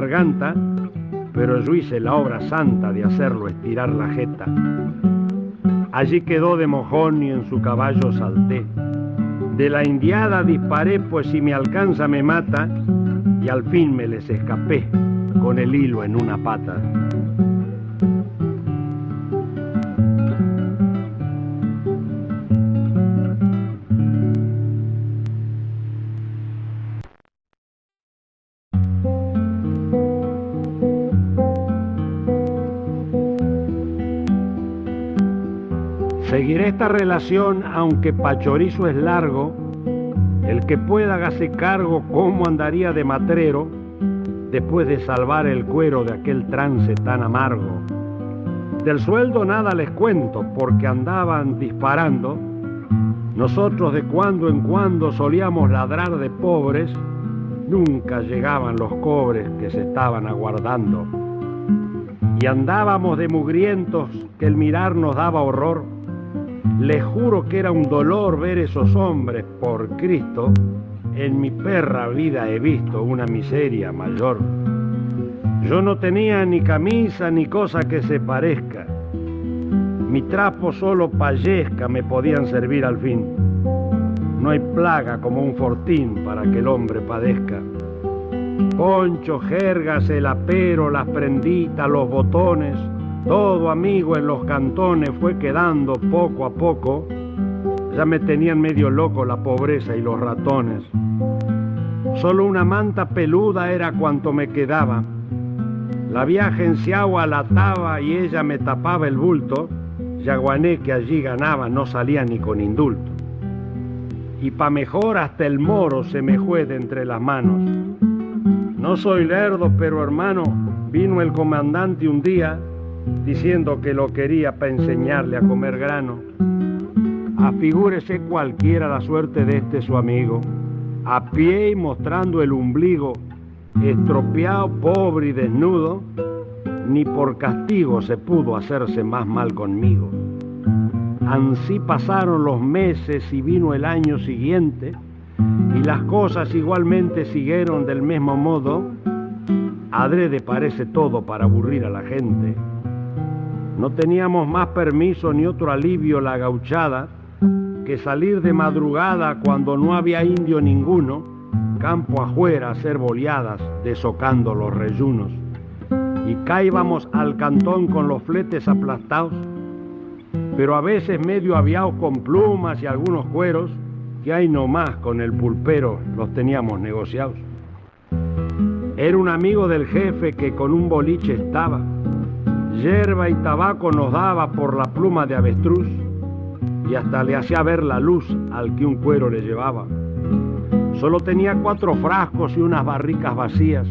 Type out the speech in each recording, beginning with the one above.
garganta, pero yo hice la obra santa de hacerlo estirar la jeta. Allí quedó de mojón y en su caballo salté. De la indiada disparé, pues si me alcanza me mata, y al fin me les escapé con el hilo en una pata. Seguiré esta relación, aunque pa' chorizo es largo. El que pueda hágase cargo cómo andaría de matrero después de salvar el cuero de aquel trance tan amargo. Del sueldo nada les cuento, porque andaban disparando. Nosotros de cuando en cuando solíamos ladrar de pobres, nunca llegaban los cobres que se estaban aguardando. Y andábamos de mugrientos que el mirar nos daba horror. Les juro que era un dolor ver esos hombres, por Cristo, en mi perra vida he visto una miseria mayor. Yo no tenía ni camisa ni cosa que se parezca. Mi trapo solo payesca me podían servir al fin. No hay plaga como un fortín para que el hombre padezca. Poncho, jergas, el apero, las prenditas, los botones, todo amigo en los cantones fue quedando poco a poco. Ya me tenían medio loco la pobreza y los ratones. Solo una manta peluda era cuanto me quedaba. La vieja enciagua la ataba y ella me tapaba el bulto. Yaguané que allí ganaba no salía ni con indulto. Y pa' mejor hasta el moro se me fue de entre las manos. No soy lerdo, pero hermano, vino el comandante un día diciendo que lo quería para enseñarle a comer grano. Afigúrese cualquiera la suerte de este su amigo, a pie y mostrando el ombligo, estropeado, pobre y desnudo, ni por castigo se pudo hacerse más mal conmigo. Ansí pasaron los meses y vino el año siguiente, y las cosas igualmente siguieron del mismo modo. Adrede parece todo para aburrir a la gente. No teníamos más permiso ni otro alivio la gauchada que salir de madrugada cuando no había indio ninguno, campo afuera a hacer boleadas desocando los reyunos. Y caíbamos al cantón con los fletes aplastados, pero a veces medio aviados con plumas y algunos cueros, que ahí nomás con el pulpero los teníamos negociados. Era un amigo del jefe que con un boliche estaba. Yerba y tabaco nos daba por la pluma de avestruz y hasta le hacía ver la luz al que un cuero le llevaba. Solo tenía 4 frascos y unas barricas vacías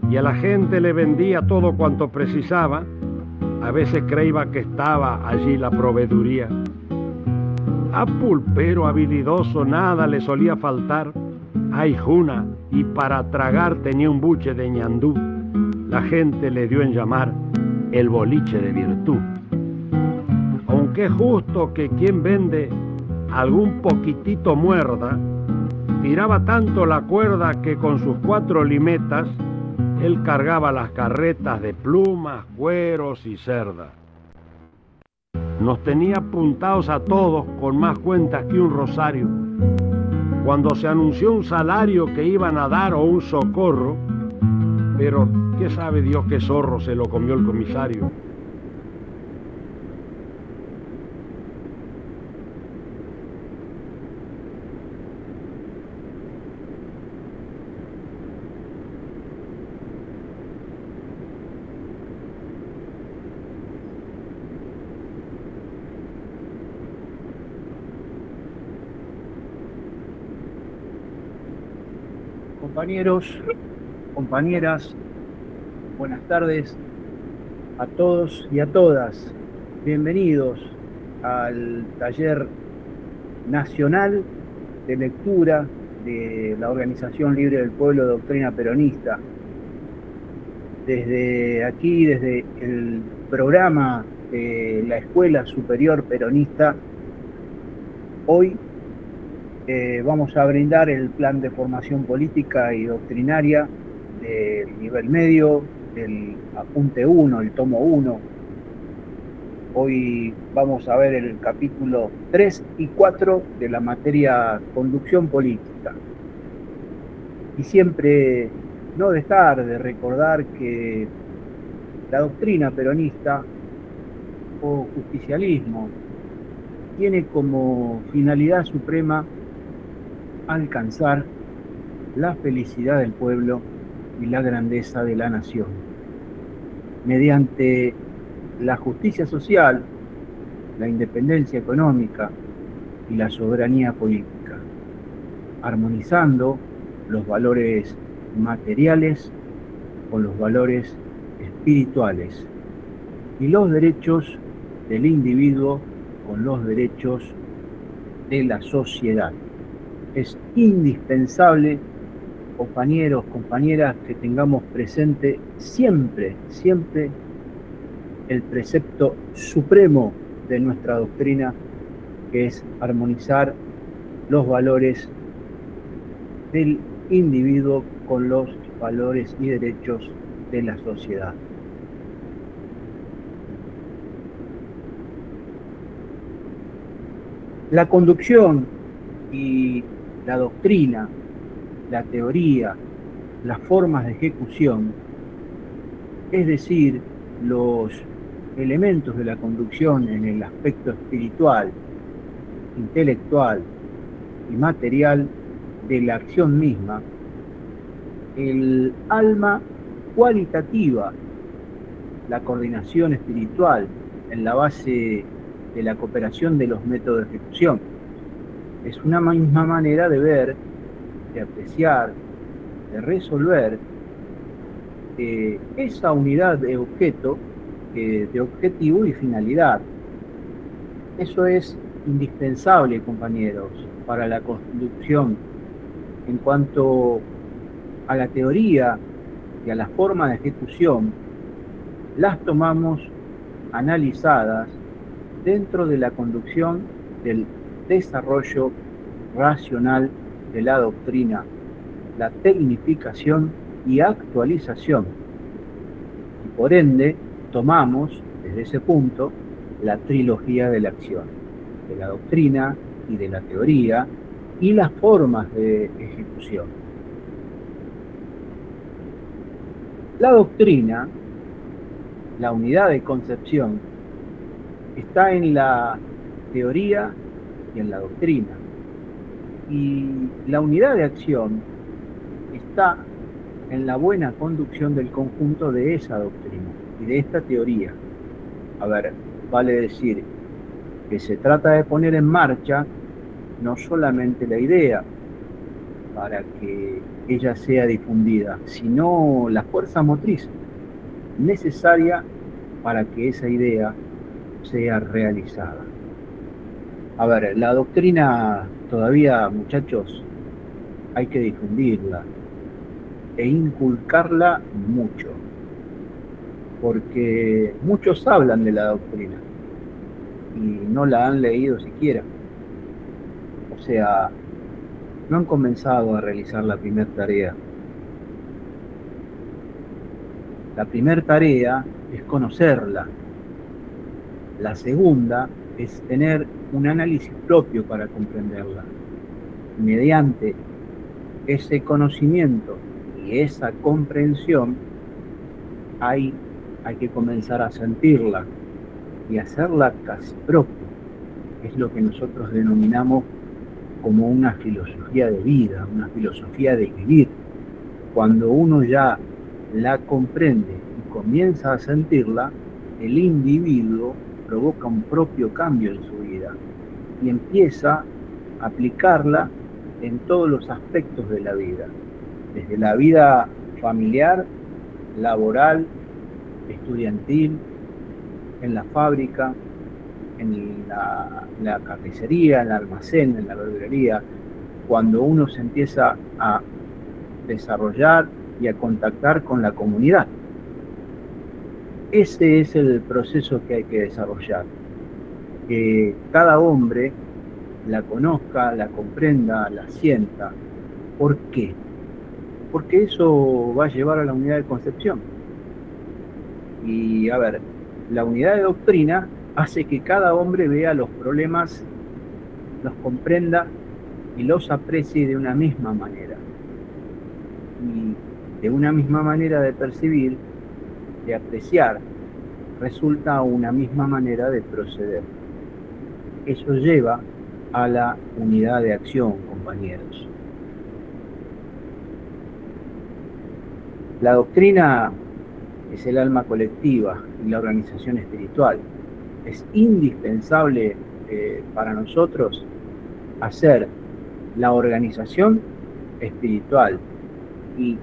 y a la gente le vendía todo cuanto precisaba. A veces creía que estaba allí la proveeduría. A pulpero habilidoso nada le solía faltar. Ay, juna, y para tragar tenía un buche de ñandú. La gente le dio en llamar el boliche de virtud. Aunque es justo que quien vende algún poquitito muerda, tiraba tanto la cuerda que con sus 4 limetas él cargaba las carretas de plumas, cueros y cerda. Nos tenía apuntados a todos con más cuentas que un rosario. Cuando se anunció un salario que iban a dar o un socorro, pero ¿qué sabe Dios qué zorro se lo comió el comisario? Compañeros, compañeras, buenas tardes a todos y a todas. Bienvenidos al taller nacional de lectura de la Organización Libre del Pueblo Doctrina Peronista. Desde aquí, desde el programa de la Escuela Superior Peronista, hoy vamos a brindar el plan de formación política y doctrinaria del nivel medio, del apunte 1, el tomo 1. Hoy vamos a ver el capítulo 3 y 4 de la materia Conducción Política. Y siempre no dejar de recordar que la doctrina peronista o justicialismo tiene como finalidad suprema alcanzar la felicidad del pueblo y la grandeza de la nación, mediante la justicia social, la independencia económica y la soberanía política, armonizando los valores materiales con los valores espirituales y los derechos del individuo con los derechos de la sociedad. Es indispensable, compañeros, compañeras, que tengamos presente siempre el precepto supremo de nuestra doctrina, que es armonizar los valores del individuo con los valores y derechos de la sociedad. La conducción y la doctrina, la teoría, las formas de ejecución, es decir, los elementos de la conducción en el aspecto espiritual, intelectual y material de la acción misma, el alma cualitativa, la coordinación espiritual en la base de la cooperación de los métodos de ejecución. Es una misma manera de ver, de apreciar, de resolver esa unidad de objeto, de objetivo y finalidad. Eso es indispensable, compañeros, para la conducción. En cuanto a la teoría y a la forma de ejecución, las tomamos analizadas dentro de la conducción del desarrollo racional de la doctrina, la tecnificación y actualización. Y por ende, tomamos desde ese punto la trilogía de la acción, de la doctrina y de la teoría y las formas de ejecución. La doctrina, la unidad de concepción, está en la teoría y en la doctrina. Y la unidad de acción está en la buena conducción del conjunto de esa doctrina y de esta teoría. A ver, vale decir que se trata de poner en marcha no solamente la idea para que ella sea difundida, sino la fuerza motriz necesaria para que esa idea sea realizada. A ver, la doctrina todavía, muchachos, hay que difundirla e inculcarla mucho, porque muchos hablan de la doctrina y no la han leído siquiera. O sea, no han comenzado a realizar la primera tarea. La primera tarea es conocerla. La segunda es tener un análisis propio para comprenderla. Mediante ese conocimiento y esa comprensión hay que comenzar a sentirla y hacerla casi propia. Es lo que nosotros denominamos como una filosofía de vida, una filosofía de vivir. Cuando uno ya la comprende y comienza a sentirla, el individuo provoca un propio cambio en su vida y empieza a aplicarla en todos los aspectos de la vida, desde la vida familiar, laboral, estudiantil, en la fábrica, en la carnicería, en el almacén, en la verdulería. Cuando uno se empieza a desarrollar y a contactar con la comunidad. Ese es el proceso que hay que desarrollar. Que cada hombre la conozca, la comprenda, la sienta. ¿Por qué? porque eso va a llevar a la unidad de concepción. Y a ver, la unidad de doctrina hace que cada hombre vea los problemas, los comprenda y los aprecie de una misma manera. Y de una misma manera de percibir, de apreciar, resulta una misma manera de proceder. Eso lleva a la unidad de acción, compañeros. La doctrina es el alma colectiva y la organización espiritual. Es indispensable para nosotros hacer la organización espiritual y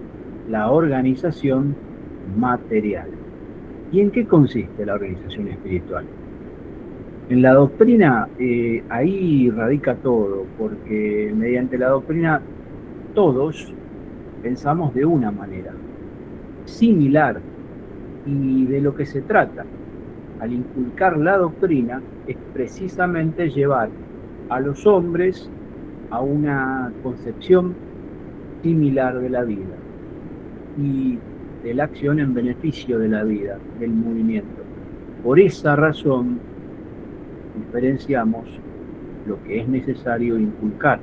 la organización material. ¿Y en qué consiste la organización espiritual? En la doctrina, ahí radica todo, porque mediante la doctrina todos pensamos de una manera similar, y de lo que se trata al inculcar la doctrina es precisamente llevar a los hombres a una concepción similar de la vida y de la acción en beneficio de la vida, del movimiento. Por esa razón diferenciamos lo que es necesario inculcar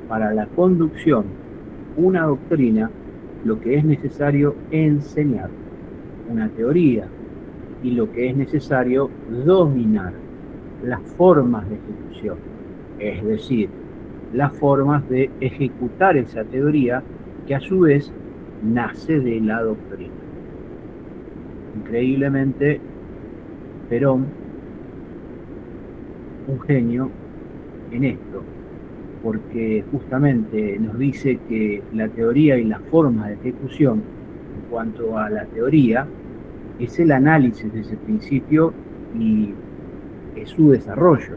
para la conducción, una doctrina, lo que es necesario enseñar, una teoría, y lo que es necesario dominar, las formas de ejecución, es decir, las formas de ejecutar esa teoría que a su vez nace de la doctrina. Increíblemente, Perón, un genio en esto, porque justamente nos dice que la teoría y las formas de ejecución, en cuanto a la teoría, es el análisis de ese principio y es su desarrollo.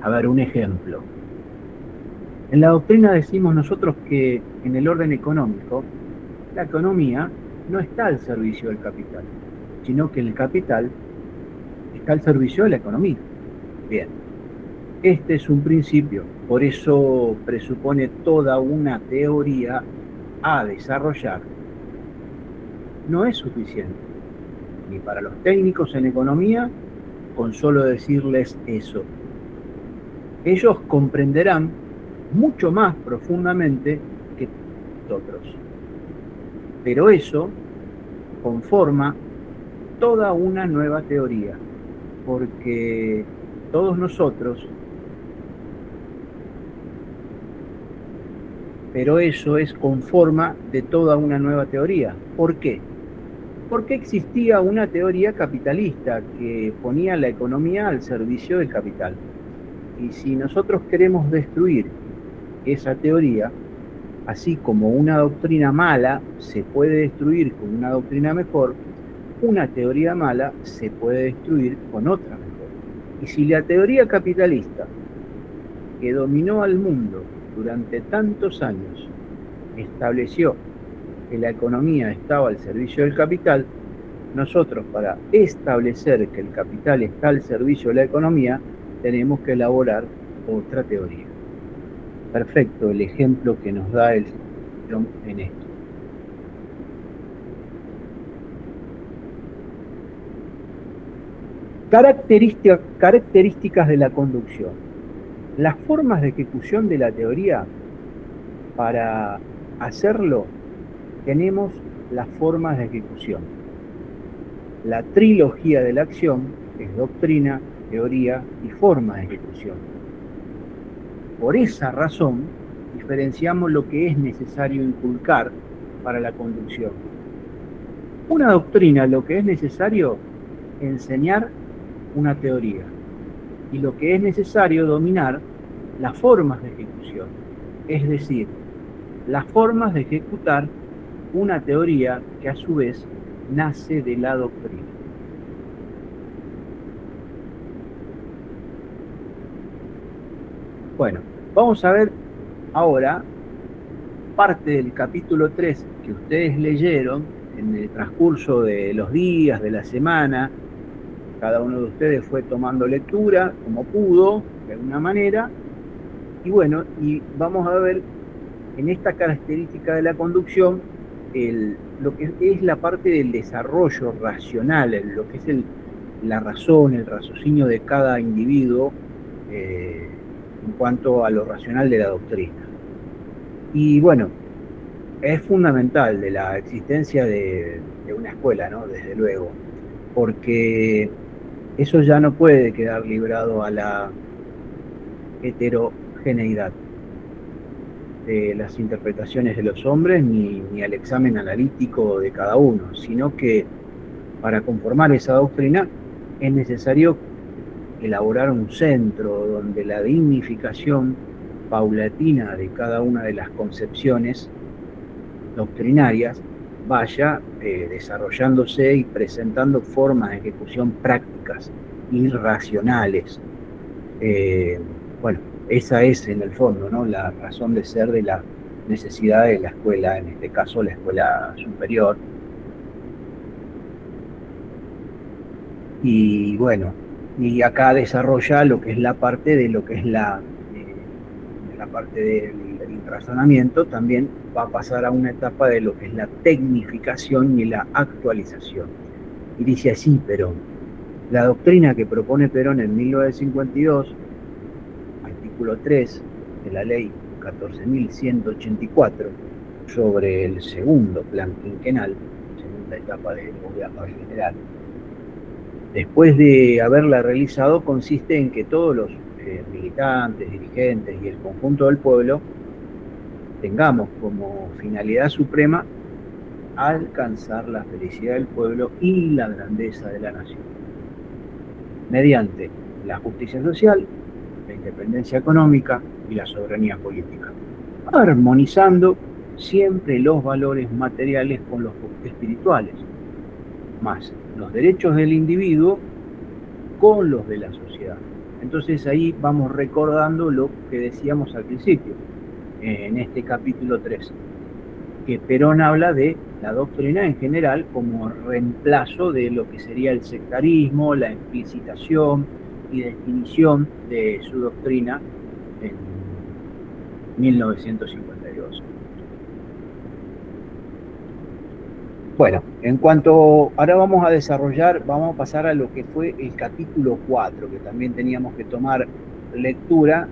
A ver, un ejemplo. En la doctrina decimos nosotros que en el orden económico, la economía no está al servicio del capital, sino que el capital está al servicio de la economía. Bien, este es un principio, por eso presupone toda una teoría a desarrollar. No es suficiente, ni para los técnicos en economía, con solo decirles eso. Ellos comprenderán mucho más profundamente que nosotros. Pero eso conforma toda una nueva teoría, porque todos nosotros, pero eso es conforma de toda una nueva teoría. ¿Por qué? Porque existía una teoría capitalista que ponía la economía al servicio del capital. Y si nosotros queremos destruir esa teoría, así como una doctrina mala se puede destruir con una doctrina mejor, una teoría mala se puede destruir con otra mejor. Y si la teoría capitalista, que dominó al mundo durante tantos años, estableció que la economía estaba al servicio del capital, nosotros para establecer que el capital está al servicio de la economía, tenemos que elaborar otra teoría. Perfecto el ejemplo que nos da el en esto. Características de la conducción. Las formas de ejecución de la teoría, para hacerlo, tenemos las formas de ejecución. La trilogía de la acción es doctrina, teoría y forma de ejecución. Por esa razón, diferenciamos lo que es necesario inculcar para la conducción. Una doctrina, lo que es necesario enseñar una teoría, y lo que es necesario dominar las formas de ejecución, es decir, las formas de ejecutar una teoría que a su vez nace de la doctrina. Bueno, vamos a ver ahora parte del capítulo 3 que ustedes leyeron en el transcurso de los días, de la semana. Cada uno de ustedes fue tomando lectura como pudo, de alguna manera. Y bueno, y vamos a ver en esta característica de la conducción, lo que es la parte del desarrollo racional, lo que es la razón, el raciocinio de cada individuo en cuanto a lo racional de la doctrina. Y bueno, es fundamental de la existencia de una escuela, ¿no? Desde luego, porque eso ya no puede quedar librado a la heterogeneidad de las interpretaciones de los hombres ni al examen analítico de cada uno, sino que para conformar esa doctrina es necesario elaborar un centro donde la dignificación paulatina de cada una de las concepciones doctrinarias vaya desarrollándose y presentando formas de ejecución prácticas y racionales. Bueno, esa es en el fondo, ¿no?, la razón de ser de la necesidad de la escuela, en este caso la escuela superior. Y bueno, y acá desarrolla lo que es la parte de lo que es la parte del razonamiento, también va a pasar a una etapa de lo que es la tecnificación y la actualización. Y dice así Perón: la doctrina que propone Perón en 1952, artículo 3 de la ley 14.184, sobre el segundo plan quinquenal, segunda etapa del gobierno general, después de haberla realizado, consiste en que todos los militantes, dirigentes y el conjunto del pueblo tengamos como finalidad suprema alcanzar la felicidad del pueblo y la grandeza de la nación, mediante la justicia social, la independencia económica y la soberanía política, armonizando siempre los valores materiales con los espirituales, más los derechos del individuo con los de la sociedad. Entonces ahí vamos recordando lo que decíamos al principio, en este capítulo 3, que Perón habla de la doctrina en general como reemplazo de lo que sería el sectarismo, la explicitación y definición de su doctrina en 1952. Bueno, en cuanto, ahora vamos a pasar a lo que fue el capítulo 4, que también teníamos que tomar lectura,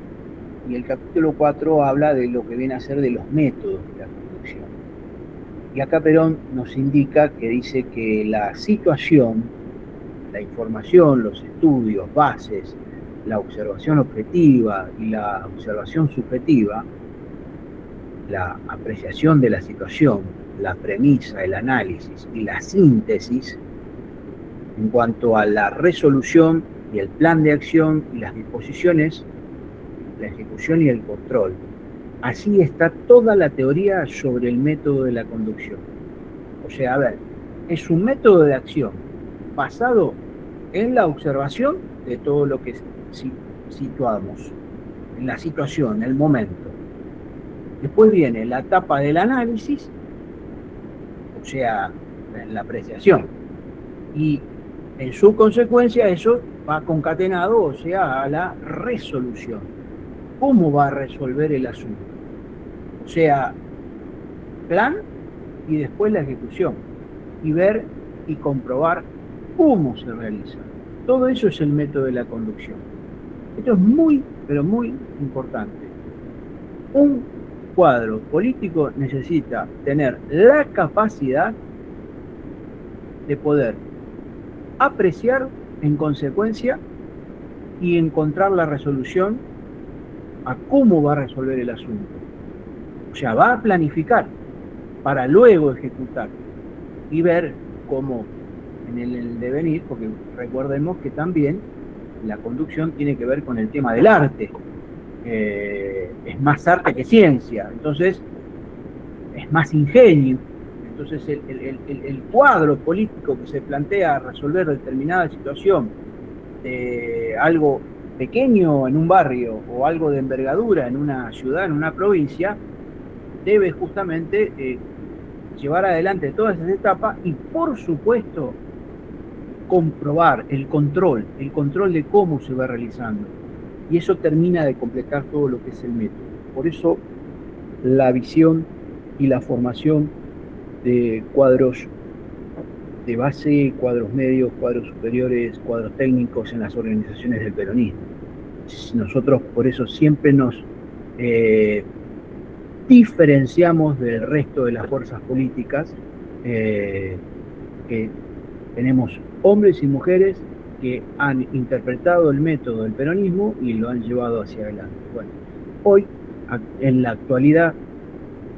y el capítulo 4 habla de lo que viene a ser de los métodos de la conducción. Y acá Perón nos indica que dice que la situación, la información, los estudios, bases, la observación objetiva y la observación subjetiva, la apreciación de la situación, la premisa, el análisis y la síntesis en cuanto a la resolución y el plan de acción y las disposiciones, la ejecución y el control. Así está toda la teoría sobre el método de la conducción. O sea, a ver, es un método de acción basado en la observación de todo lo que situamos, en la situación, el momento. Después viene la etapa del análisis, o sea, la apreciación. Y en su consecuencia eso va concatenado, o sea, a la resolución. ¿Cómo va a resolver el asunto? O sea, plan y después la ejecución. Y ver y comprobar cómo se realiza. Todo eso es el método de la conducción. Esto es muy, pero muy importante. Un cuadro político necesita tener la capacidad de poder apreciar en consecuencia y encontrar la resolución a cómo va a resolver el asunto. O sea, va a planificar para luego ejecutar y ver cómo en el devenir, porque recordemos que también la conducción tiene que ver con el tema del arte. Es más arte que ciencia, entonces es más ingenio. Entonces el cuadro político que se plantea resolver determinada situación de algo pequeño en un barrio o algo de envergadura en una ciudad, en una provincia, debe justamente llevar adelante todas esas etapas y, por supuesto, comprobar el control de cómo se va realizando. Y eso termina de completar todo lo que es el método. Por eso la visión y la formación de cuadros de base, cuadros medios, cuadros superiores, cuadros técnicos en las organizaciones del peronismo. Nosotros por eso siempre nos diferenciamos del resto de las fuerzas políticas, que tenemos hombres y mujeres que han interpretado el método del peronismo y lo han llevado hacia adelante. Bueno, hoy, en la actualidad,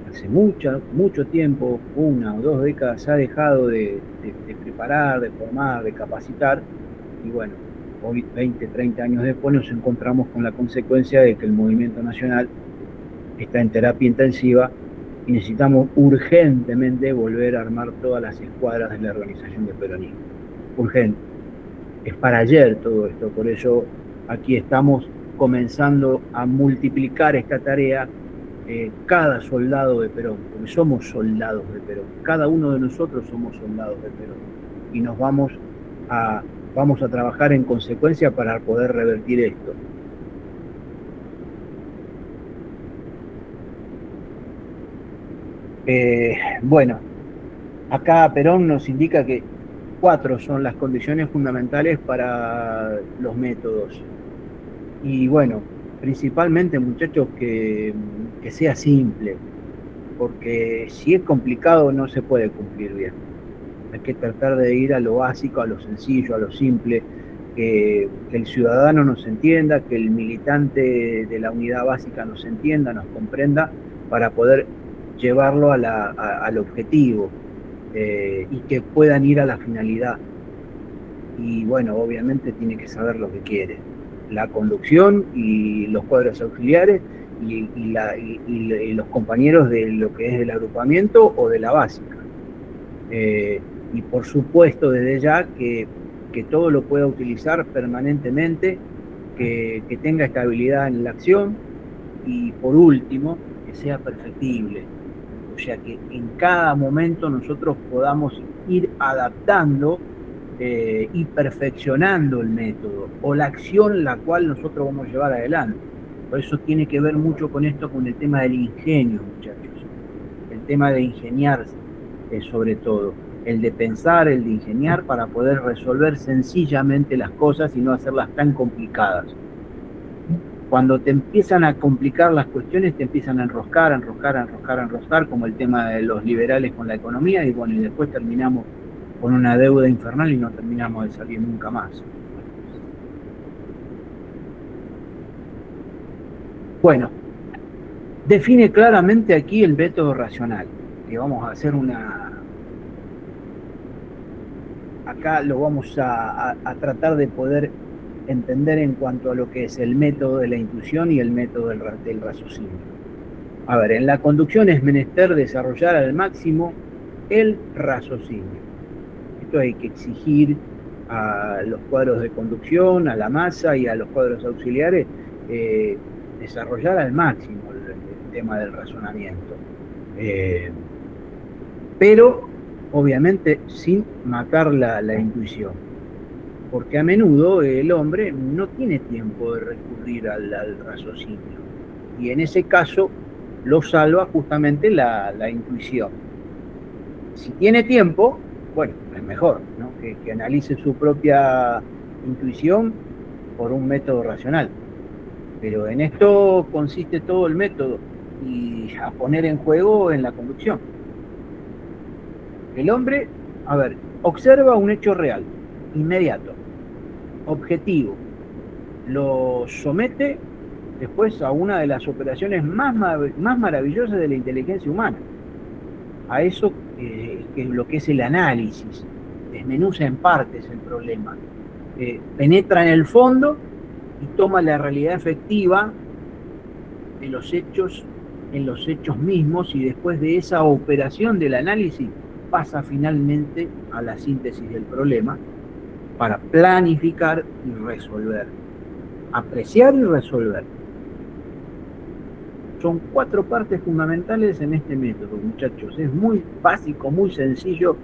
hace mucho tiempo, 1 o 2 décadas, se ha dejado de preparar, de formar, de capacitar, y bueno, hoy, 20, 30 años después, nos encontramos con la consecuencia de que el movimiento nacional está en terapia intensiva y necesitamos urgentemente volver a armar todas las escuadras de la organización del peronismo. Urgente. Es para ayer todo esto, por eso aquí estamos comenzando a multiplicar esta tarea. Cada soldado de Perón, porque somos soldados de Perón, cada uno de nosotros somos soldados de Perón, y nos vamos a trabajar en consecuencia para poder revertir esto. Bueno, acá Perón nos indica que 4 son las condiciones fundamentales para los métodos, y bueno, principalmente, muchachos, que sea simple, porque si es complicado no se puede cumplir bien. Hay que tratar de ir a lo básico, a lo sencillo, a lo simple, que el ciudadano nos entienda, que el militante de la unidad básica nos entienda, nos comprenda, para poder llevarlo al objetivo, y que puedan ir a la finalidad. Y bueno, obviamente tiene que saber lo que quiere. La conducción y los cuadros auxiliares y los compañeros de lo que es del agrupamiento o de la básica. Y por supuesto desde ya que todo lo pueda utilizar permanentemente, que tenga estabilidad en la acción, y por último, que sea perfectible. O sea, que en cada momento nosotros podamos ir adaptando y perfeccionando el método o la acción la cual nosotros vamos a llevar adelante. Por eso tiene que ver mucho con esto, con el tema del ingenio, muchachos. El tema de ingeniarse, sobre todo. El de pensar, el de ingeniar para poder resolver sencillamente las cosas y no hacerlas tan complicadas. Cuando te empiezan a complicar las cuestiones, te empiezan a enroscar, como el tema de los liberales con la economía, y bueno, y después terminamos con una deuda infernal y no terminamos de salir nunca más. Bueno, define claramente aquí el método racional, que vamos a hacer acá lo vamos a tratar de poder entender en cuanto a lo que es el método de la intuición y el método del raciocinio. A ver, en la conducción es menester desarrollar al máximo el raciocinio. Esto hay que exigir a los cuadros de conducción, a la masa y a los cuadros auxiliares, desarrollar al máximo el tema del razonamiento. Pero, obviamente, sin matar la intuición. Porque a menudo el hombre no tiene tiempo de recurrir al raciocinio. Y en ese caso lo salva justamente la intuición. Si tiene tiempo, bueno, es mejor, ¿no? que analice su propia intuición por un método racional. Pero en esto consiste todo el método y a poner en juego en la conducción. El hombre, a ver, observa un hecho real, inmediato, objetivo, lo somete después a una de las operaciones más maravillosas de la inteligencia humana, a eso que es lo que es el análisis, desmenuza en partes el problema, penetra en el fondo y toma la realidad efectiva de los hechos en los hechos mismos, y después de esa operación del análisis pasa finalmente a la síntesis del problema para planificar y resolver, apreciar y resolver. Son 4 partes fundamentales en este método, muchachos. Es muy básico, muy sencillo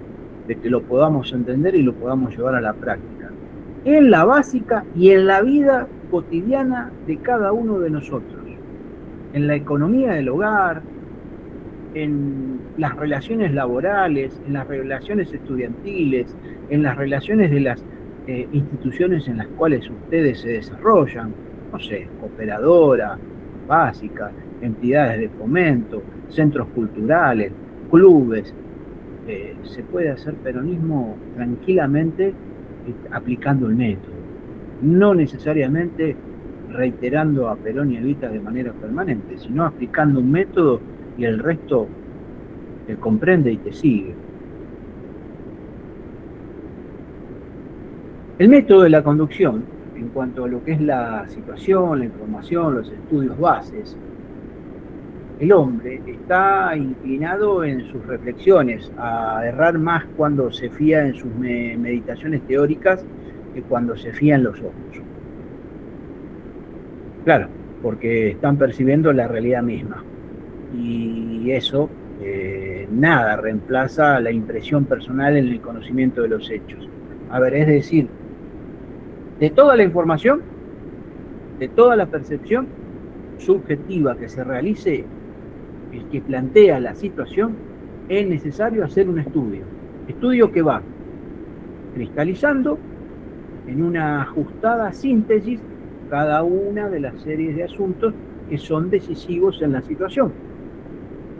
de que lo podamos entender y lo podamos llevar a la práctica. En la básica y en la vida cotidiana de cada uno de nosotros. En la economía del hogar, en las relaciones laborales, en las relaciones estudiantiles, en las relaciones de las instituciones en las cuales ustedes se desarrollan, no sé, operadoras básicas, entidades de fomento, centros culturales, clubes. Se puede hacer peronismo tranquilamente aplicando el método, no necesariamente reiterando a Perón y Evita de manera permanente, sino aplicando un método y el resto te comprende y te sigue. El método de la conducción, en cuanto a lo que es la situación, la información, los estudios bases, el hombre está inclinado en sus reflexiones a errar más cuando se fía en sus meditaciones teóricas que cuando se fía en los ojos. Claro, porque están percibiendo la realidad misma. Y eso nada reemplaza la impresión personal en el conocimiento de los hechos. A ver, es decir, de toda la información, de toda la percepción subjetiva que se realice, el que plantea la situación, es necesario hacer un estudio que va cristalizando en una ajustada síntesis cada una de las series de asuntos que son decisivos en la situación.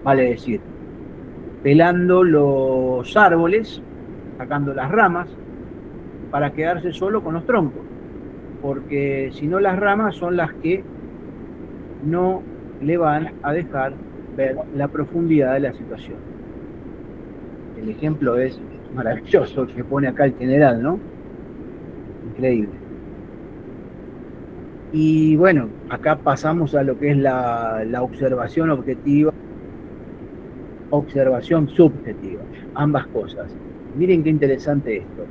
Vale decir, pelando los árboles, sacando las ramas, para quedarse solo con los troncos, porque si no las ramas son las que no le van a dejar ver la profundidad de la situación. El ejemplo es maravilloso que pone acá el general, ¿no? Increíble. Y bueno, acá pasamos a lo que es la observación objetiva, observación subjetiva, ambas cosas. Miren qué interesante esto.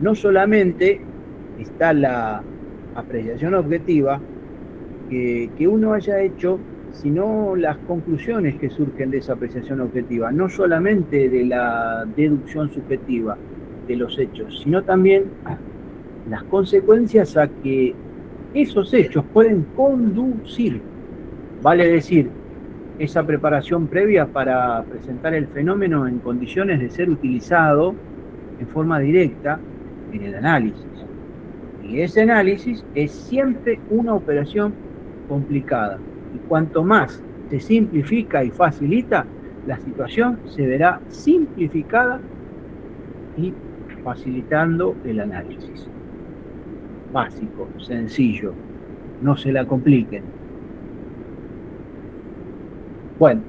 No solamente está la apreciación objetiva que uno haya hecho, sino las conclusiones que surgen de esa apreciación objetiva, no solamente de la deducción subjetiva de los hechos, sino también las consecuencias a que esos hechos pueden conducir, vale decir, esa preparación previa para presentar el fenómeno en condiciones de ser utilizado en forma directa en el análisis. Y ese análisis es siempre una operación complicada. Y cuanto más se simplifica y facilita, la situación se verá simplificada y facilitando el análisis. Básico, sencillo, no se la compliquen. Bueno,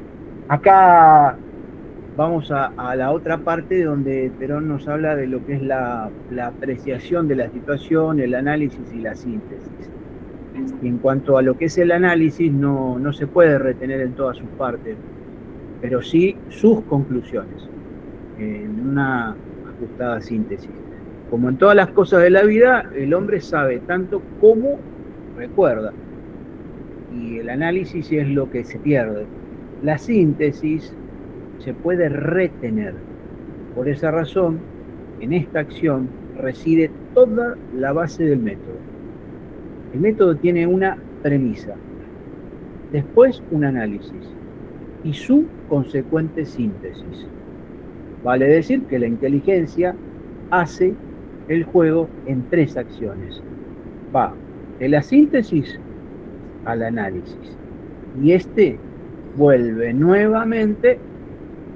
acá vamos a la otra parte donde Perón nos habla de lo que es la apreciación de la situación, el análisis y la síntesis. Y en cuanto a lo que es el análisis, no se puede retener en todas sus partes, pero sí sus conclusiones, en una ajustada síntesis. Como en todas las cosas de la vida, el hombre sabe tanto como recuerda, y el análisis es lo que se pierde. La síntesis se puede retener. Por esa razón, en esta acción reside toda la base del método. El método tiene una premisa, después un análisis y su consecuente síntesis. Vale decir que la inteligencia hace el juego en tres acciones. Va de la síntesis al análisis y este vuelve nuevamente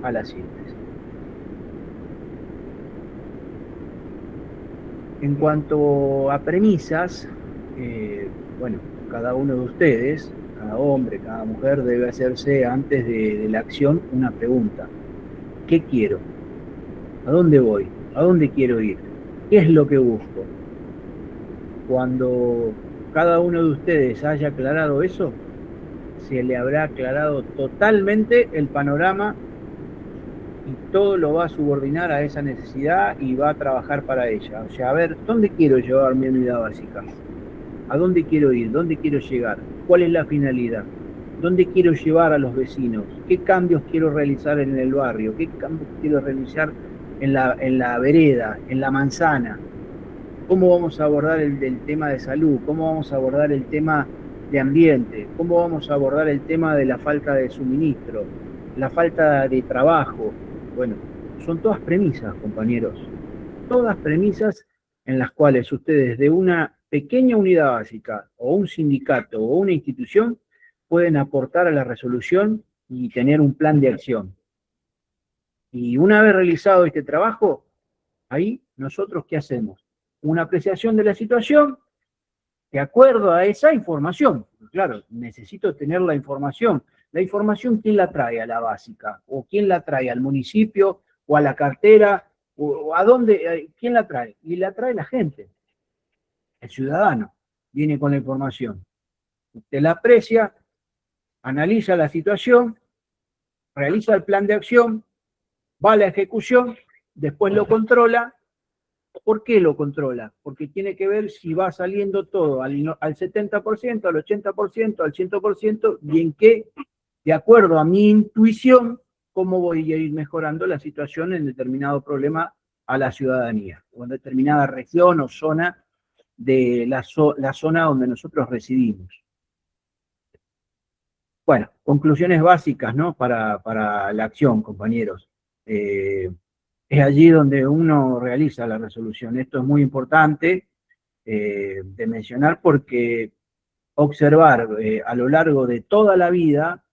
a la síntesis. En cuanto a premisas, bueno, cada uno de ustedes, cada hombre, cada mujer debe hacerse antes de la acción una pregunta. ¿Qué quiero? ¿A dónde voy? ¿A dónde quiero ir? ¿Qué es lo que busco? Cuando cada uno de ustedes haya aclarado eso, se le habrá aclarado totalmente el panorama y todo lo va a subordinar a esa necesidad y va a trabajar para ella. O sea, a ver, ¿dónde quiero llevar mi unidad básica? ¿A dónde quiero ir? ¿Dónde quiero llegar? ¿Cuál es la finalidad? ¿Dónde quiero llevar a los vecinos? ¿Qué cambios quiero realizar en el barrio? ¿Qué cambios quiero realizar en la vereda, en la manzana? ¿Cómo vamos a abordar el tema de salud? ¿Cómo vamos a abordar el tema de ambiente? ¿Cómo vamos a abordar el tema de la falta de suministro? la falta de trabajo. Bueno, son todas premisas, compañeros. Todas premisas en las cuales ustedes de una pequeña unidad básica o un sindicato o una institución pueden aportar a la resolución y tener un plan de acción. Y una vez realizado este trabajo, ahí nosotros ¿qué hacemos? Una apreciación de la situación de acuerdo a esa información. Claro, necesito tener la información. La información, ¿quién la trae a la básica? ¿O quién la trae al municipio? ¿O a la cartera? ¿O a dónde? ¿Quién la trae? Y la trae la gente. El ciudadano viene con la información. Usted la aprecia, analiza la situación, realiza el plan de acción, va a la ejecución, después lo controla. ¿Por qué lo controla? Porque tiene que ver si va saliendo todo al 70%, al 80%, al 100%, y en qué, de acuerdo a mi intuición, cómo voy a ir mejorando la situación en determinado problema a la ciudadanía, o en determinada región o zona de la zona donde nosotros residimos. Bueno, conclusiones básicas, ¿no? Para la acción, compañeros. Es allí donde uno realiza la resolución. Esto es muy importante de mencionar porque observar a lo largo de toda la vida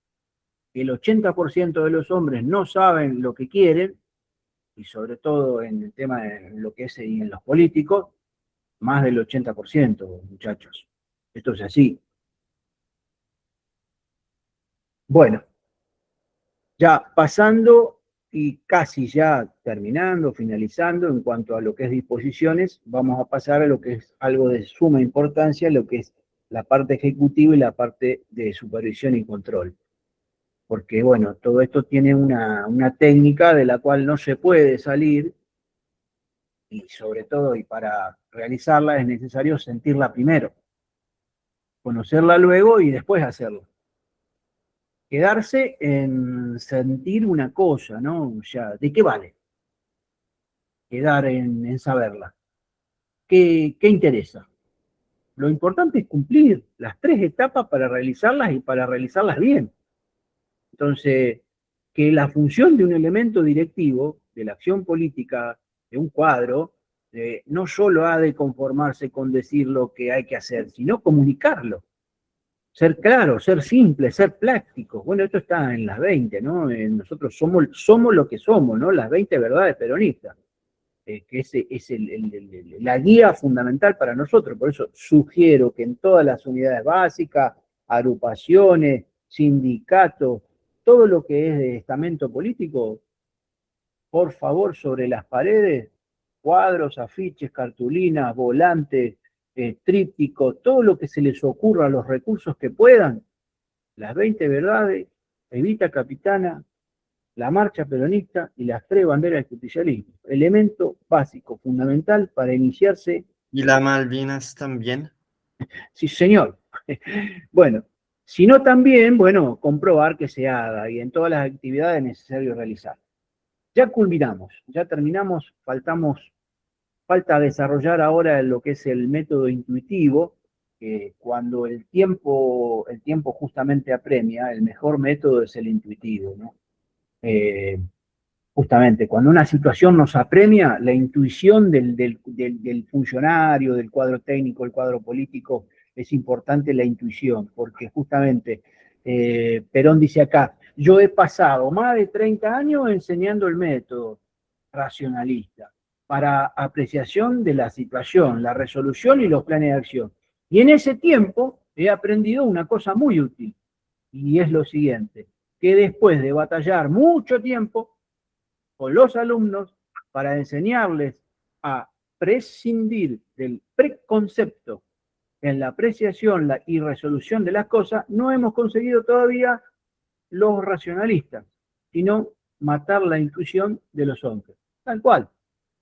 que el 80% de los hombres no saben lo que quieren, y sobre todo en el tema de lo que es en los políticos, más del 80%, muchachos. Esto es así. Bueno, ya pasando y casi ya terminando, finalizando, en cuanto a lo que es disposiciones, vamos a pasar a lo que es algo de suma importancia, lo que es la parte ejecutiva y la parte de supervisión y control. Porque, bueno, todo esto tiene una técnica de la cual no se puede salir, y sobre todo, y para realizarla es necesario sentirla primero, conocerla luego y después hacerla. Quedarse en sentir una cosa, ¿no? O sea, ¿de qué vale quedar en saberla? ¿Qué interesa? Lo importante es cumplir las 3 etapas para realizarlas y para realizarlas bien. Entonces, que la función de un elemento directivo, de la acción política, de un cuadro, no solo ha de conformarse con decir lo que hay que hacer, sino comunicarlo. Ser claro, ser simple, ser práctico. Bueno, esto está en las 20, ¿no? Nosotros somos lo que somos, ¿no? Las 20 verdades peronistas, que es la guía fundamental para nosotros. Por eso sugiero que en todas las unidades básicas, agrupaciones, sindicatos, todo lo que es de estamento político, por favor, sobre las paredes, cuadros, afiches, cartulinas, volantes, trípticos, todo lo que se les ocurra, los recursos que puedan, las 20 verdades, Evita Capitana, la marcha peronista y las 3 banderas del justicialismo. Elemento básico, fundamental para iniciarse. ¿Y la Malvinas también? Sí, señor. Bueno, si no también, bueno, comprobar que se haga y en todas las actividades necesario realizar. Ya culminamos, ya terminamos, falta desarrollar ahora lo que es el método intuitivo, que cuando el tiempo justamente apremia, el mejor método es el intuitivo, ¿no? Justamente, cuando una situación nos apremia, la intuición del funcionario, del cuadro técnico, el cuadro político, es importante la intuición, porque justamente Perón dice acá, yo he pasado más de 30 años enseñando el método racionalista para apreciación de la situación, la resolución y los planes de acción. Y en ese tiempo he aprendido una cosa muy útil, y es lo siguiente, que después de batallar mucho tiempo con los alumnos para enseñarles a prescindir del preconcepto en la apreciación y resolución de las cosas, no hemos conseguido todavía los racionalistas, sino matar la intuición de los hombres. Tal cual,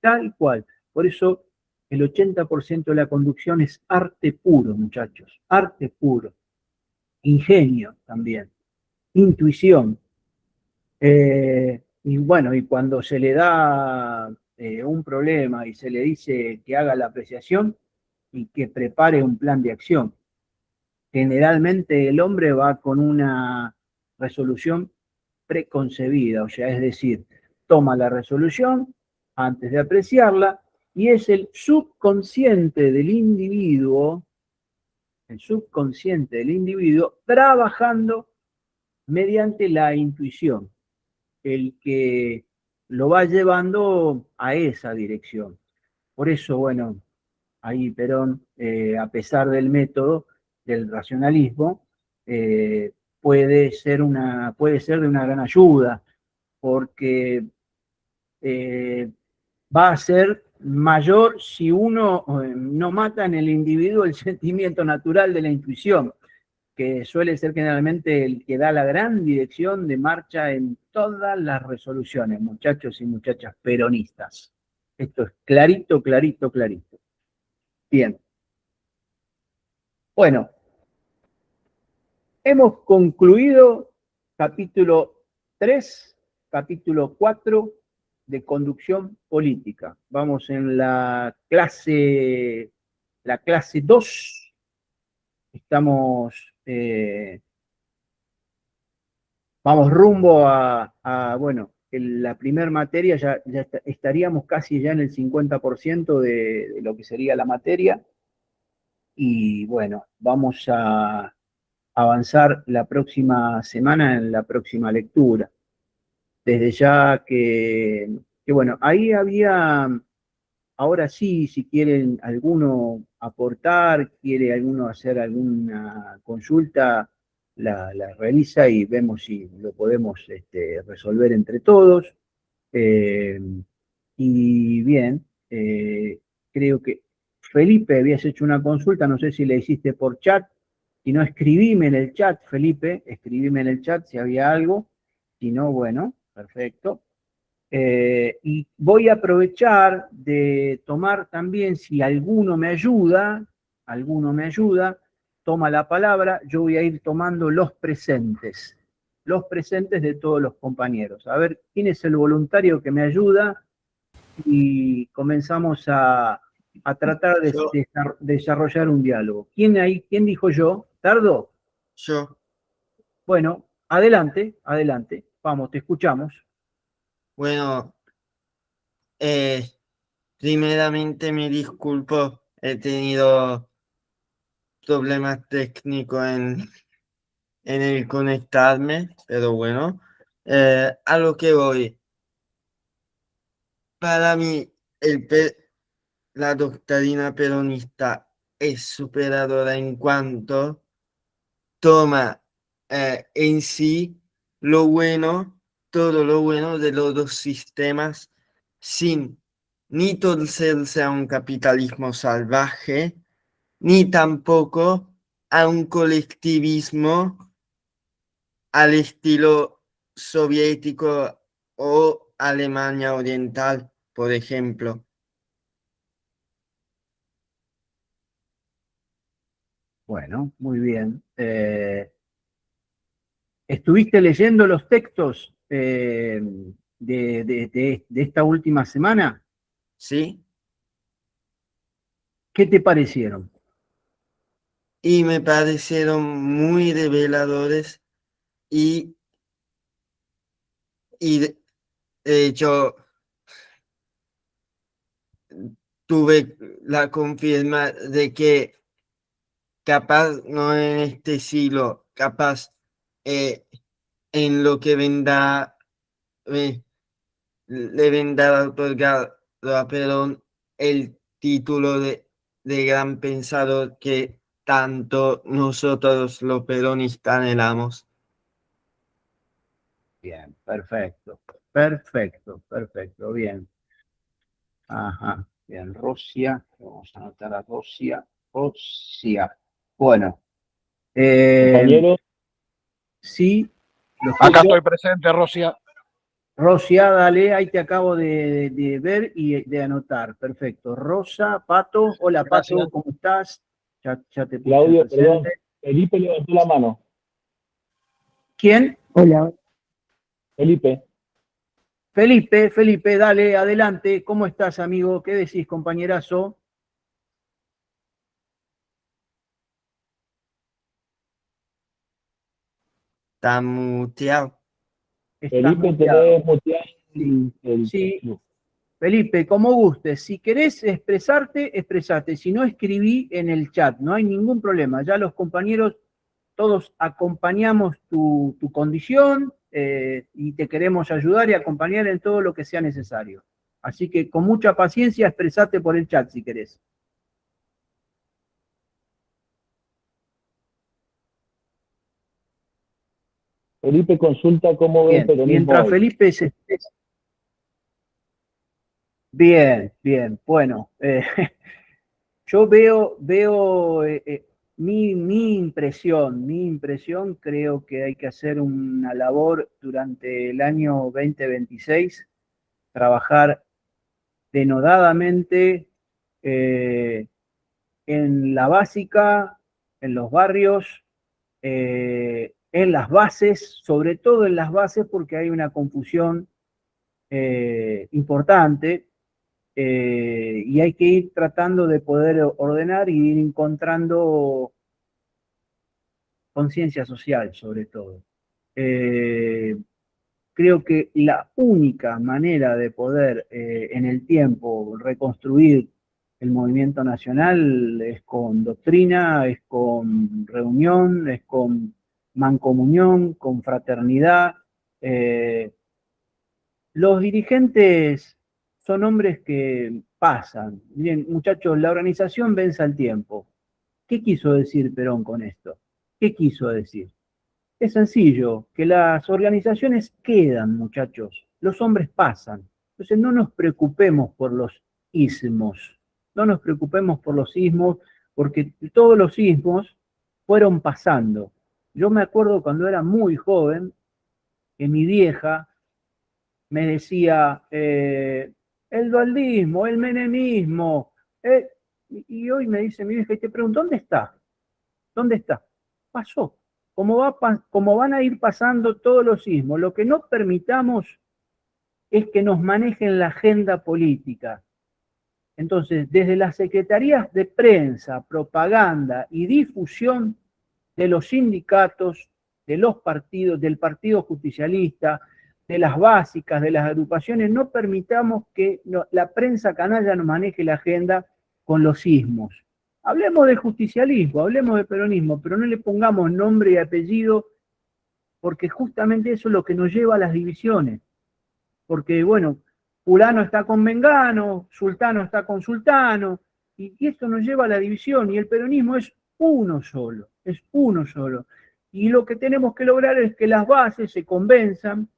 tal cual. Por eso el 80% de la conducción es arte puro, muchachos, arte puro. Ingenio también, intuición. Y bueno, y cuando se le da un problema y se le dice que haga la apreciación y que prepare un plan de acción, generalmente el hombre va con una resolución preconcebida, o sea, es decir, toma la resolución antes de apreciarla y es el subconsciente del individuo, trabajando mediante la intuición, el que lo va llevando a esa dirección. Por eso, bueno, ahí Perón, a pesar del método del racionalismo, puede ser de una gran ayuda, porque va a ser mayor si uno no mata en el individuo el sentimiento natural de la intuición, que suele ser generalmente el que da la gran dirección de marcha en todas las resoluciones, muchachos y muchachas peronistas. Esto es clarito, clarito, clarito. Bien. Bueno, hemos concluido capítulo 3, capítulo 4 de conducción política. Vamos en la clase 2. Estamos, vamos rumbo bueno, en la primera materia ya estaríamos casi ya en el 50% de lo que sería la materia. Y bueno, vamos a avanzar la próxima semana en la próxima lectura. Desde ya que bueno, ahí había, ahora sí, si quieren alguno aportar, quiere alguno hacer alguna consulta, la realiza y vemos si lo podemos resolver entre todos. Eh, y bien, creo que Felipe habías hecho una consulta, no sé si le hiciste por chat. Si no, escribime en el chat, Felipe, escribime en el chat si había algo. Si no, bueno, perfecto. Y voy a aprovechar de tomar también, si alguno me ayuda, toma la palabra, yo voy a ir tomando los presentes de todos los compañeros. A ver, ¿quién es el voluntario que me ayuda? Y comenzamos a tratar de Yo, desarrollar un diálogo. ¿Quién dijo yo? ¿Tardo? yo, Bueno, adelante, adelante. Vamos, te escuchamos. bueno, eh, primeramente me disculpo, he tenido problemas técnicos en el conectarme, pero bueno, a lo que voy. Para mí, la doctrina peronista es superadora en cuanto toma en sí lo bueno, todo lo bueno de los dos sistemas sin ni torcerse a un capitalismo salvaje, ni tampoco a un colectivismo al estilo soviético o Alemania Oriental, por ejemplo. Bueno, muy bien. ¿Estuviste leyendo los textos de esta última semana? ¿Sí? ¿Qué te parecieron? Y me parecieron muy reveladores y, y de hecho tuve la confirma de que capaz no en este siglo, capaz eh, en lo que vendrá, eh, le vendrá otorgado a Perón el título de gran pensador que tanto nosotros los peronistas anhelamos. Bien, perfecto, perfecto, perfecto, bien. Ajá, bien, Rosia, vamos a anotar a Rosia. Bueno, Compañero, sí, lo acá escucho. estoy presente, Rosia. Rosia, dale, ahí te acabo de ver y de anotar. Perfecto. Rosa, Pato, hola Pato, Gracias. ¿cómo estás? Ya te puse el Claudio, perdón, presente. Felipe levantó la mano. ¿Quién? Hola. Felipe, Felipe, dale, adelante. ¿Cómo estás, amigo? ¿Qué decís, compañerazo? Está muteado. Estás Felipe, muteado. tenés muteado Sí, el sí. Facebook. Felipe, como gustes. Si querés expresarte, expresate. Si no, escribí en el chat. No hay ningún problema. Ya los compañeros, todos acompañamos tu condición y te queremos ayudar y acompañar en todo lo que sea necesario. Así que con mucha paciencia, expresate por el chat si querés. Felipe consulta cómo ve el Bien, peronismo mientras hoy. Felipe se expresa. Bien, bien. Bueno, yo veo mi impresión, creo que hay que hacer una labor durante el año 2026, trabajar denodadamente en la básica, en los barrios, en las bases, sobre todo en las bases porque hay una confusión importante. Y hay que ir tratando de poder ordenar y ir encontrando conciencia social, sobre todo. Creo que la única manera de poder en el tiempo reconstruir el movimiento nacional es con doctrina, es con reunión, es con mancomunión, con fraternidad. Los dirigentes son hombres que pasan. Miren, muchachos, la organización vence al tiempo. ¿Qué quiso decir Perón con esto? ¿Qué quiso decir? Es sencillo, que las organizaciones quedan, muchachos. Los hombres pasan. Entonces no nos preocupemos por los ismos. No nos preocupemos por los ismos, porque todos los ismos fueron pasando. Yo me acuerdo cuando era muy joven, que mi vieja me decía el dualdismo, el menemismo, y hoy me dice mi vieja, y te pregunto, ¿dónde está? ¿Dónde está? Pasó. Como van a ir pasando todos los sismos, lo que no permitamos es que nos manejen la agenda política. Entonces, desde las secretarías de prensa, propaganda y difusión de los sindicatos, de los partidos, del Partido Justicialista, de las básicas, de las agrupaciones, no permitamos que la prensa canalla nos maneje la agenda con los sismos. Hablemos de justicialismo, hablemos de peronismo, pero no le pongamos nombre y apellido, porque justamente eso es lo que nos lleva a las divisiones. Porque, bueno, fulano está con Mengano, sultano está con sultano, y esto nos lleva a la división, y el peronismo es uno solo, es uno solo. Y lo que tenemos que lograr es que las bases se convenzan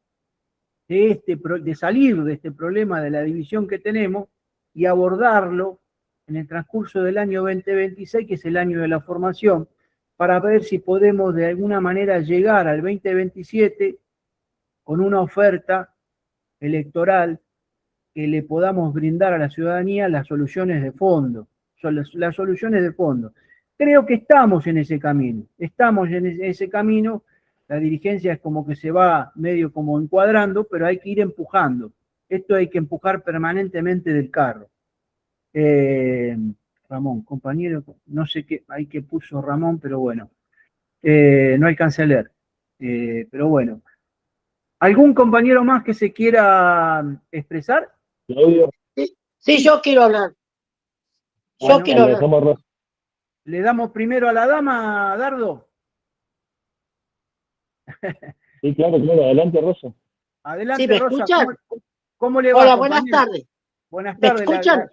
de salir de este problema de la división que tenemos y abordarlo en el transcurso del año 2026, que es el año de la formación, para ver si podemos de alguna manera llegar al 2027 con una oferta electoral que le podamos brindar a la ciudadanía las soluciones de fondo, las soluciones de fondo. Creo que estamos en ese camino, la dirigencia es como que se va medio como encuadrando, pero hay que ir empujando. Esto hay que empujar permanentemente del carro. Ramón, compañero, no sé qué, ahí que puso Ramón, pero bueno, no alcancé a leer. Pero bueno, ¿algún compañero más que se quiera expresar? Claudio, Sí, yo quiero hablar. Bueno, Yo quiero hablar. somos Rosa. le damos primero a la dama, Dardo. Sí, claro, adelante, Rosa. Adelante, ¿Sí me Rosa. escuchan? ¿Cómo le va, Hola, buenas compañera? tardes. Buenas ¿Me tardes, escuchan?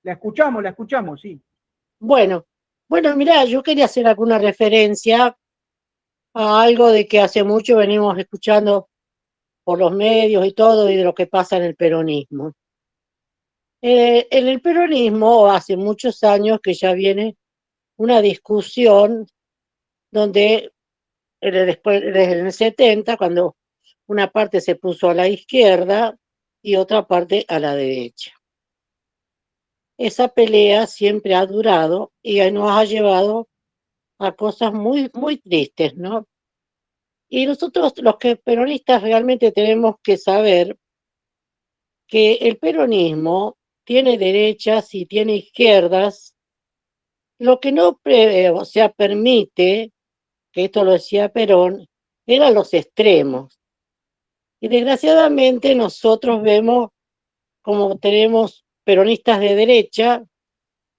la escuchamos, sí. Bueno, mirá, yo quería hacer alguna referencia a algo de que hace mucho venimos escuchando por los medios y todo, y de lo que pasa en el peronismo. En el peronismo hace muchos años que ya viene una discusión donde después, desde el 70, cuando una parte se puso a la izquierda y otra parte a la derecha. Esa pelea siempre ha durado y nos ha llevado a cosas muy, muy tristes, ¿no? Y nosotros, los que peronistas, realmente tenemos que saber que el peronismo tiene derechas y tiene izquierdas. Lo que no, permite, que esto lo decía Perón, eran los extremos. Y desgraciadamente nosotros vemos como tenemos peronistas de derecha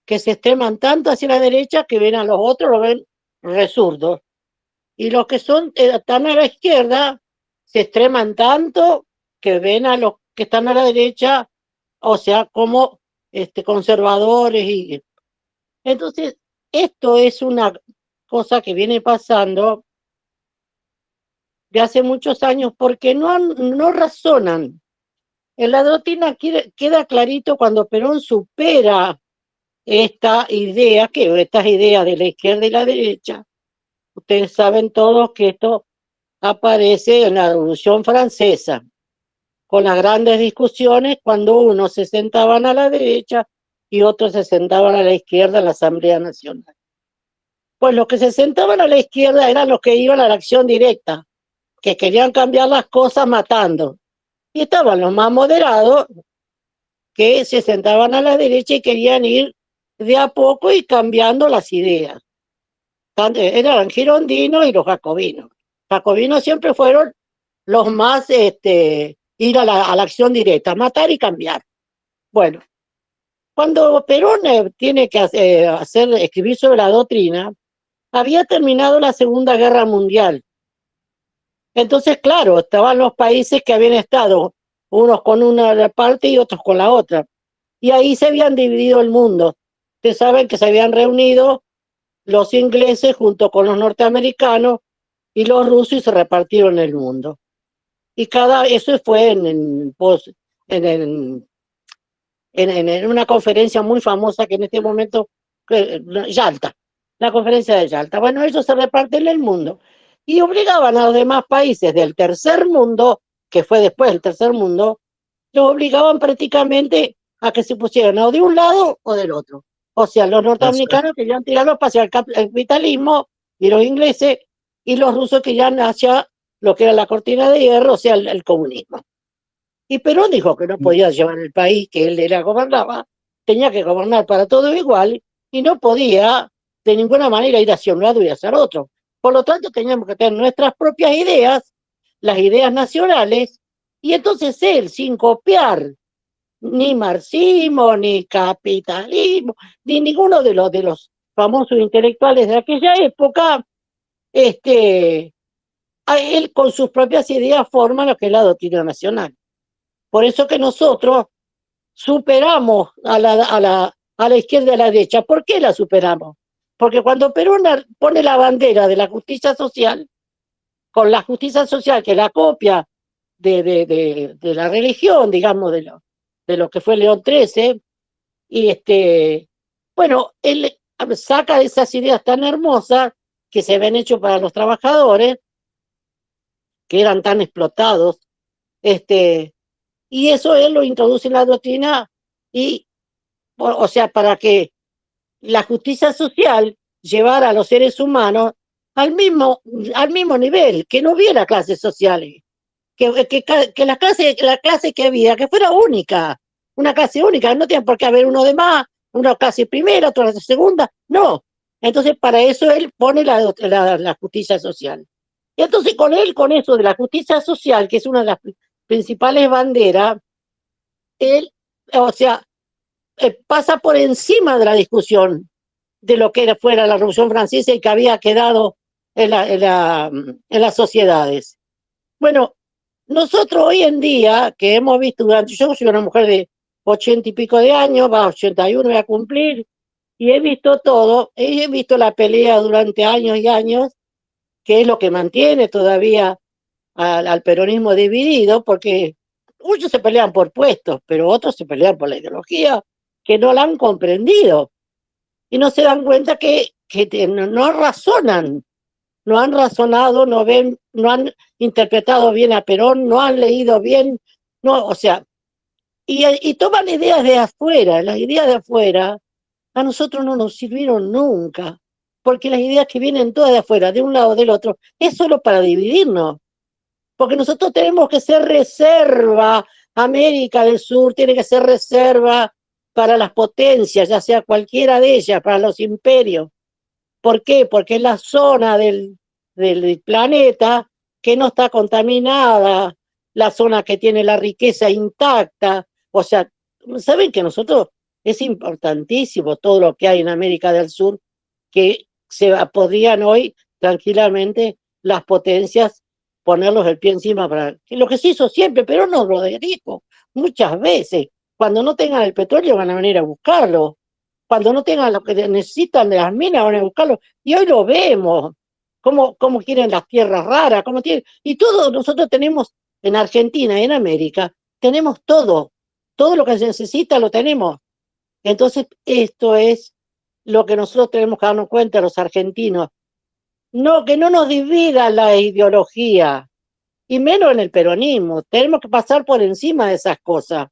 que se extreman tanto hacia la derecha que ven a los otros, lo ven resurdos. Y los que son tan a la izquierda se extreman tanto que ven a los que están a la derecha, o sea, como conservadores. Entonces, esto es una cosa que viene pasando de hace muchos años porque no razonan. En la doctrina queda clarito cuando Perón supera estas ideas de la izquierda y la derecha. Ustedes saben todos que esto aparece en la Revolución Francesa, con las grandes discusiones cuando unos se sentaban a la derecha y otros se sentaban a la izquierda en la Asamblea Nacional. Pues los que se sentaban a la izquierda eran los que iban a la acción directa, que querían cambiar las cosas matando. Y estaban los más moderados, que se sentaban a la derecha y querían ir de a poco y cambiando las ideas. Eran girondinos y los jacobinos. Jacobinos siempre fueron los más ir a la acción directa, matar y cambiar. Bueno, cuando Perón tiene que escribir sobre la doctrina, había terminado la Segunda Guerra Mundial. Entonces, claro, estaban los países que habían estado, unos con una parte y otros con la otra. Y ahí se habían dividido el mundo. Ustedes saben que se habían reunido los ingleses junto con los norteamericanos y los rusos y se repartieron el mundo. Y eso fue en una conferencia muy famosa que en este momento, Yalta, la conferencia de Yalta. Bueno, ellos se reparten el mundo y obligaban a los demás países del tercer mundo, que fue después del tercer mundo, los obligaban prácticamente a que se pusieran o de un lado o del otro. O sea, los norteamericanos querían tirarlos hacia el capitalismo y los ingleses, y los rusos querían hacia lo que era la cortina de hierro, o sea, el comunismo. Y Perón dijo que no podía llevar el país que él gobernaba, tenía que gobernar para todo igual y no podía de ninguna manera ir hacia un lado y hacia el otro. Por lo tanto, teníamos que tener nuestras propias ideas, las ideas nacionales, y entonces él, sin copiar ni marxismo, ni capitalismo, ni ninguno de los famosos intelectuales de aquella época, a él con sus propias ideas forma lo que es la doctrina nacional. Por eso que nosotros superamos a la izquierda y a la derecha. ¿Por qué la superamos? Porque cuando Perón pone la bandera de la justicia social, con la justicia social que la copia de la religión, digamos, de lo que fue León XIII, y bueno, él saca esas ideas tan hermosas que se habían hecho para los trabajadores, que eran tan explotados, y eso él lo introduce en la doctrina, o sea, para que la justicia social llevara a los seres humanos al mismo nivel, que no hubiera clases sociales, que la clase que había, que fuera única, una clase única, no tiene por qué haber uno de más, una clase primera, otra clase segunda, no. Entonces, para eso él pone la justicia social. Y entonces con eso de la justicia social, que es una de las principales banderas, él, o sea, pasa por encima de la discusión de lo que fuera la Revolución Francesa y que había quedado en las sociedades. Bueno, nosotros hoy en día, que hemos visto yo soy una mujer de 80 y pico de años, va a 81 voy a cumplir, y he visto todo, he visto la pelea durante años y años, que es lo que mantiene todavía al peronismo dividido, porque muchos se pelean por puestos, pero otros se pelean por la ideología, que no la han comprendido, y no se dan cuenta que no razonan, no han razonado, no han interpretado bien a Perón, no han leído bien, no, o sea, y toman ideas de afuera. Las ideas de afuera a nosotros no nos sirvieron nunca, porque las ideas que vienen todas de afuera, de un lado o del otro, es solo para dividirnos, porque nosotros tenemos que ser reserva. América del Sur tiene que ser reserva para las potencias, ya sea cualquiera de ellas, para los imperios. ¿Por qué? Porque es la zona del planeta que no está contaminada la zona que tiene la riqueza intacta. O sea, saben que nosotros es importantísimo todo lo que hay en América del Sur, que podrían hoy tranquilamente las potencias ponerlos el pie encima para lo que se hizo siempre, pero no, Roderico, muchas veces, cuando no tengan el petróleo van a venir a buscarlo, cuando no tengan lo que necesitan de las minas van a buscarlo, y hoy lo vemos, cómo quieren las tierras raras, cómo tienen, y todo nosotros tenemos en Argentina y en América, tenemos todo lo que se necesita lo tenemos. Entonces, esto es lo que nosotros tenemos que darnos cuenta los argentinos. No, que no nos divida la ideología, y menos en el peronismo. Tenemos que pasar por encima de esas cosas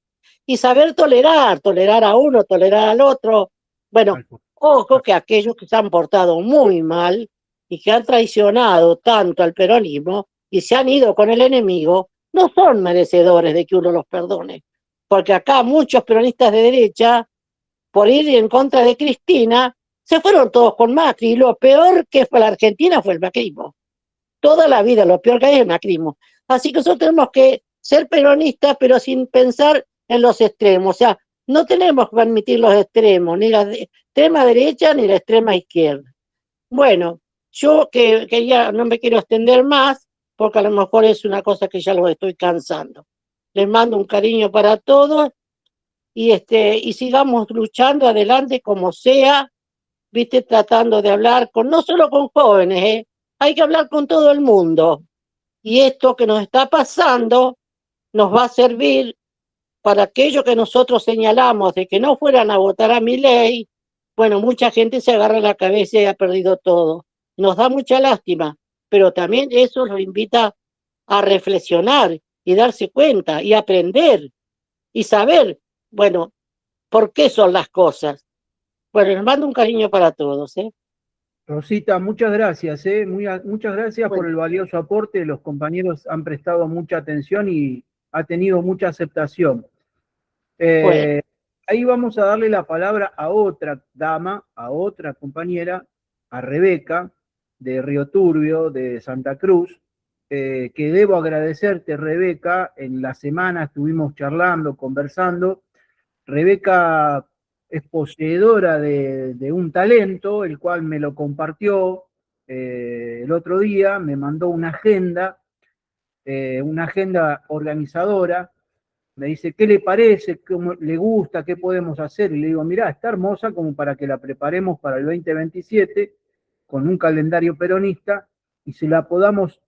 y saber tolerar a uno, tolerar al otro. Bueno, ojo que aquellos que se han portado muy mal y que han traicionado tanto al peronismo y se han ido con el enemigo, no son merecedores de que uno los perdone. Porque acá muchos peronistas de derecha, por ir en contra de Cristina, se fueron todos con Macri, y lo peor que fue la Argentina fue el macrismo. Toda la vida, lo peor que hay es el macrismo. Así que nosotros tenemos que ser peronistas, pero sin pensar en los extremos. O sea, no tenemos que permitir los extremos, ni la extrema derecha ni la extrema izquierda. Bueno, yo quería, no me quiero extender más, porque a lo mejor es una cosa que ya los estoy cansando. Les mando un cariño para todos y sigamos luchando adelante como sea, viste, tratando de hablar no solo con jóvenes, hay que hablar con todo el mundo. Y esto que nos está pasando nos va a servir para aquello que nosotros señalamos de que no fueran a votar a Milei. Bueno, mucha gente se agarra la cabeza y ha perdido todo. Nos da mucha lástima, pero también eso nos invita a reflexionar y darse cuenta y aprender y saber, bueno, por qué son las cosas. Bueno, les mando un cariño para todos, ¿eh? Rosita, muchas gracias, muchas gracias Bueno. por el valioso aporte. Los compañeros han prestado mucha atención y ha tenido mucha aceptación. Bueno. Ahí vamos a darle la palabra a otra dama, a otra compañera, a Rebeca, de Río Turbio, de Santa Cruz, que debo agradecerte, Rebeca. En la semana estuvimos charlando, conversando. Rebeca es poseedora de un talento, el cual me lo compartió el otro día, me mandó una agenda organizadora. Me dice, ¿qué le parece? ¿Cómo le gusta? ¿Qué podemos hacer? Y le digo, mirá, está hermosa como para que la preparemos para el 2027 con un calendario peronista y se la podamos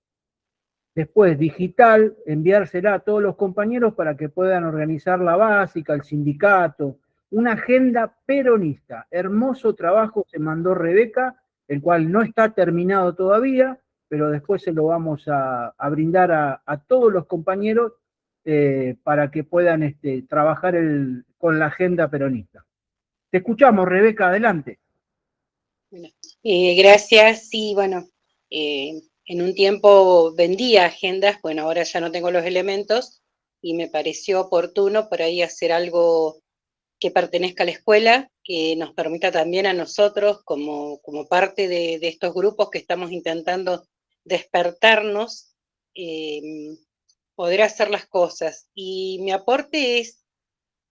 después digital, enviársela a todos los compañeros para que puedan organizar la básica, el sindicato, una agenda peronista. Hermoso trabajo se mandó Rebeca, el cual no está terminado todavía, pero después se lo vamos a brindar a todos los compañeros para que puedan trabajar con la agenda peronista. Te escuchamos, Rebeca, adelante. Bueno, gracias. Sí, bueno, en un tiempo vendía agendas, bueno, ahora ya no tengo los elementos y me pareció oportuno por ahí hacer algo que pertenezca a la escuela, que nos permita también a nosotros, como parte de estos grupos que estamos intentando despertarnos, poder hacer las cosas. Y mi aporte es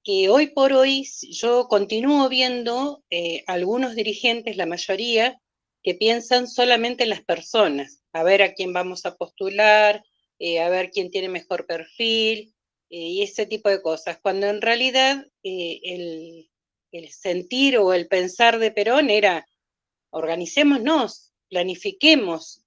que hoy por hoy yo continúo viendo algunos dirigentes, la mayoría, que piensan solamente en las personas, a ver a quién vamos a postular, a ver quién tiene mejor perfil, y ese tipo de cosas, cuando en realidad el sentir o el pensar de Perón era organicémonos, planifiquemos,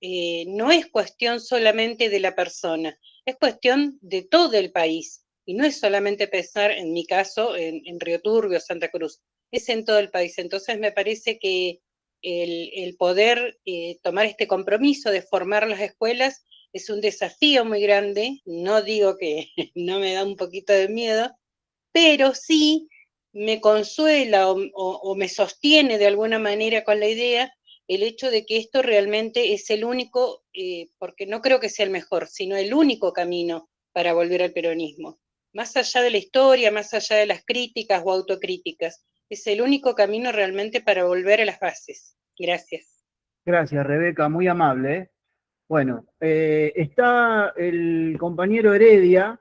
no es cuestión solamente de la persona, es cuestión de todo el país. Y no es solamente pensar, en mi caso, en Río Turbio, Santa Cruz, es en todo el país. Entonces me parece que el poder tomar este compromiso de formar las escuelas es un desafío muy grande. No digo que no me da un poquito de miedo, pero sí me consuela o me sostiene de alguna manera con la idea el hecho de que esto realmente es el único, porque no creo que sea el mejor, sino el único camino para volver al peronismo. Más allá de la historia, más allá de las críticas o autocríticas, es el único camino realmente para volver a las bases. Gracias. Gracias, Rebeca, muy amable. Bueno, está el compañero Heredia,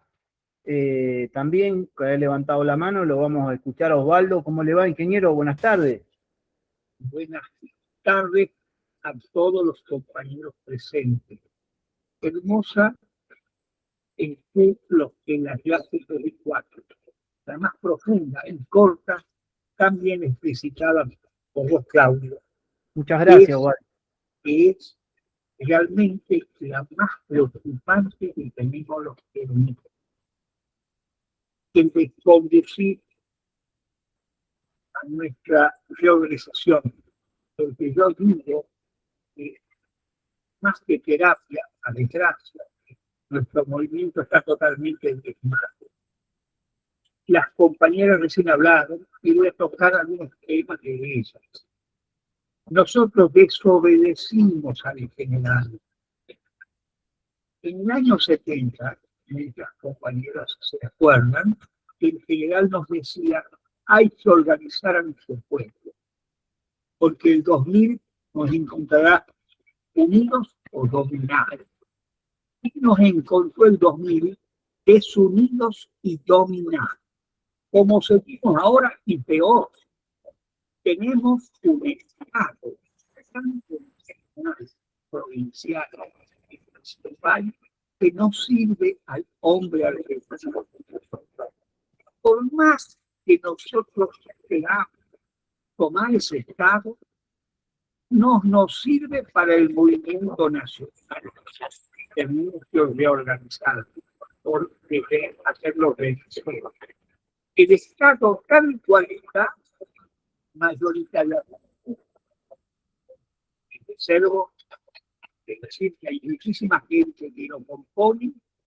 también que ha levantado la mano, lo vamos a escuchar a Osvaldo. ¿Cómo le va, ingeniero? Buenas tardes. Buenas tardes a todos los compañeros presentes. Hermosa en la clase de 4, la más profunda y corta, también explicitada por vos, Claudio. Muchas gracias, Osvaldo. Es realmente la más preocupante que tenemos los peronistas. El de conducir a nuestra reorganización, porque yo digo que más que terapia, a desgracia, nuestro movimiento está totalmente desmado. Las compañeras recién hablaron y voy a tocar algunos temas de ellas. Nosotros desobedecimos al general. En el año 70, muchas compañeras se acuerdan, que el general nos decía: hay que organizar a nuestro pueblo, porque el 2000 nos encontrará unidos o dominados. Y nos encontró el 2000 desunidos y dominados. Como seguimos ahora y peor, tenemos un Estado, tanto nacional, provincial y municipal, que no sirve al hombre al que por más que nosotros queramos tomar ese Estado, no nos sirve para el movimiento nacional. Tenemos que reorganizar, por hacerlo realizar. El Estado tal cual está, mayoritariamente, es algo de decir que hay muchísima gente que lo compone